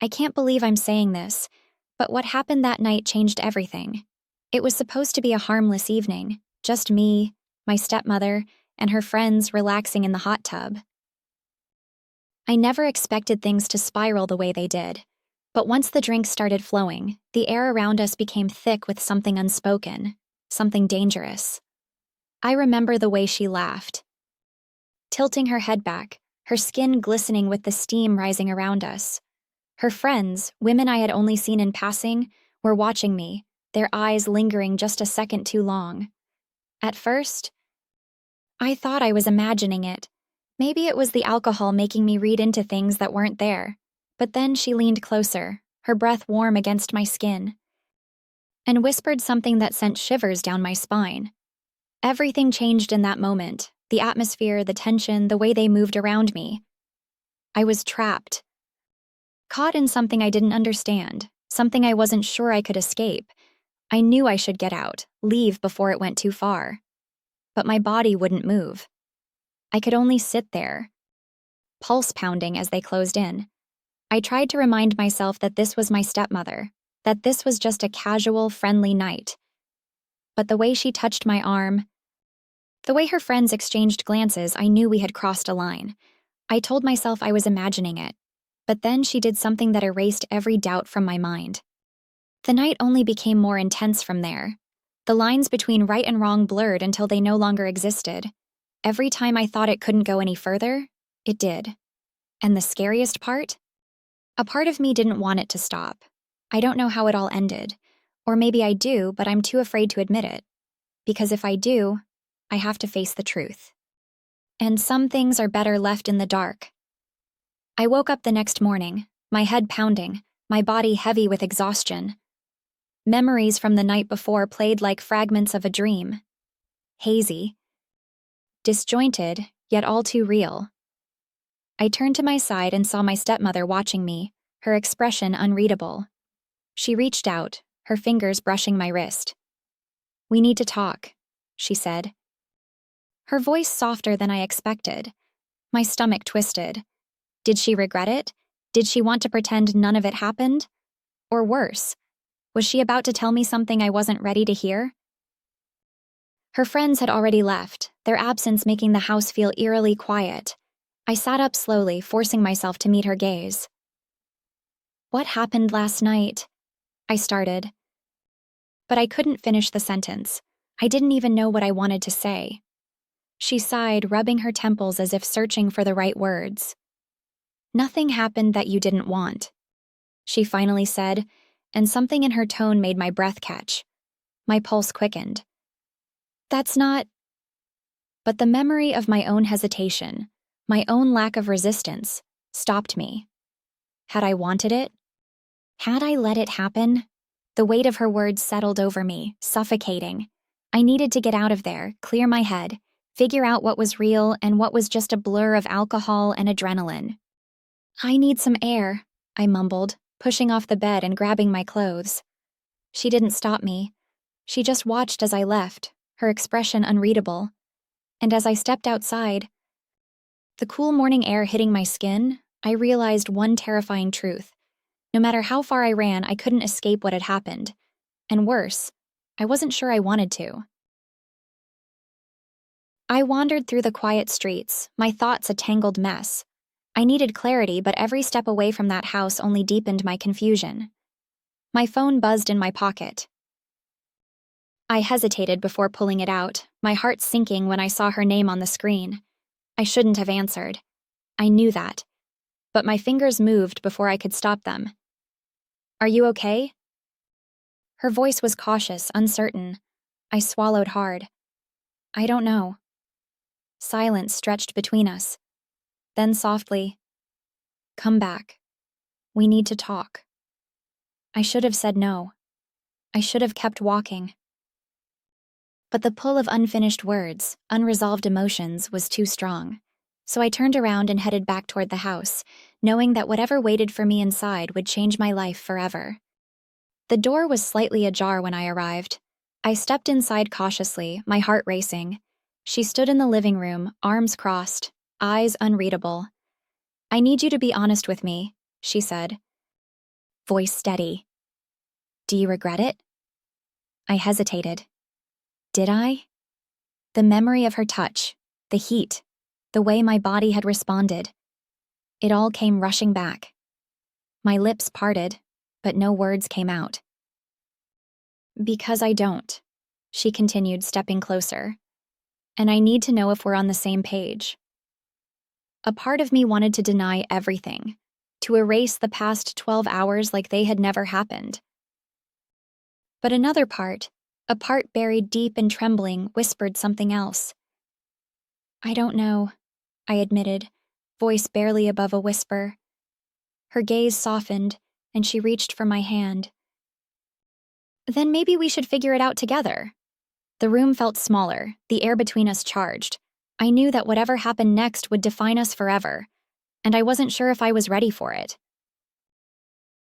I can't believe I'm saying this, but what happened that night changed everything. It was supposed to be a harmless evening, just me, my stepmother, and her friends relaxing in the hot tub. I never expected things to spiral the way they did. But once the drinks started flowing, the air around us became thick with something unspoken, something dangerous. I remember the way she laughed, tilting her head back, her skin glistening with the steam rising around us. Her friends, women I had only seen in passing, were watching me, their eyes lingering just a second too long. At first, I thought I was imagining it. Maybe it was the alcohol making me read into things that weren't there. But then she leaned closer, her breath warm against my skin, and whispered something that sent shivers down my spine. Everything changed in that moment, the atmosphere, the tension, the way they moved around me. I was trapped, caught in something I didn't understand, something I wasn't sure I could escape. I knew I should get out, leave before it went too far. But my body wouldn't move. I could only sit there, pulse pounding as they closed in. I tried to remind myself that this was my stepmother, that this was just a casual, friendly night. But the way she touched my arm, the way her friends exchanged glances, I knew we had crossed a line. I told myself I was imagining it, but then she did something that erased every doubt from my mind. The night only became more intense from there. The lines between right and wrong blurred until they no longer existed. Every time I thought it couldn't go any further, it did. And the scariest part? A part of me didn't want it to stop. I don't know how it all ended. Or maybe I do, but I'm too afraid to admit it. Because if I do, I have to face the truth. And some things are better left in the dark. I woke up the next morning, my head pounding, my body heavy with exhaustion. Memories from the night before played like fragments of a dream. Hazy, disjointed, yet all too real. I turned to my side and saw my stepmother watching me, her expression unreadable. She reached out, her fingers brushing my wrist. "We need to talk," she said. Her voice softer than I expected. My stomach twisted. Did she regret it? Did she want to pretend none of it happened? Or worse, was she about to tell me something I wasn't ready to hear? Her friends had already left, their absence making the house feel eerily quiet. I sat up slowly, forcing myself to meet her gaze. "What happened last night?" I started. But I couldn't finish the sentence. I didn't even know what I wanted to say. She sighed, rubbing her temples as if searching for the right words. "Nothing happened that you didn't want," she finally said, and something in her tone made my breath catch. My pulse quickened. "That's not..." But the memory of my own hesitation, my own lack of resistance, stopped me. Had I wanted it? Had I let it happen? The weight of her words settled over me, suffocating. I needed to get out of there, clear my head, figure out what was real and what was just a blur of alcohol and adrenaline. "I need some air," I mumbled, pushing off the bed and grabbing my clothes. She didn't stop me. She just watched as I left, her expression unreadable. And as I stepped outside, the cool morning air hitting my skin, I realized one terrifying truth. No matter how far I ran, I couldn't escape what had happened. And worse, I wasn't sure I wanted to. I wandered through the quiet streets, my thoughts a tangled mess. I needed clarity, but every step away from that house only deepened my confusion. My phone buzzed in my pocket. I hesitated before pulling it out, my heart sinking when I saw her name on the screen. I shouldn't have answered. I knew that. But my fingers moved before I could stop them. "Are you okay?" Her voice was cautious, uncertain. I swallowed hard. "I don't know." Silence stretched between us. Then softly, "Come back. We need to talk." I should have said no. I should have kept walking. But the pull of unfinished words, unresolved emotions, was too strong. So I turned around and headed back toward the house, knowing that whatever waited for me inside would change my life forever. The door was slightly ajar when I arrived. I stepped inside cautiously, my heart racing. She stood in the living room, arms crossed, eyes unreadable. "I need you to be honest with me," she said. voice steady. Do you regret it? I hesitated. Did I? The memory of her touch, the heat, the way my body had responded. It all came rushing back. My lips parted, but no words came out. Because I don't, she continued, stepping closer. And I need to know if we're on the same page. A part of me wanted to deny everything, to erase the past 12 hours like they had never happened. But another part, a part buried deep and trembling, whispered something else. I don't know, I admitted, voice barely above a whisper. Her gaze softened, and she reached for my hand. Then maybe we should figure it out together. The room felt smaller, the air between us charged. I knew that whatever happened next would define us forever, and I wasn't sure if I was ready for it.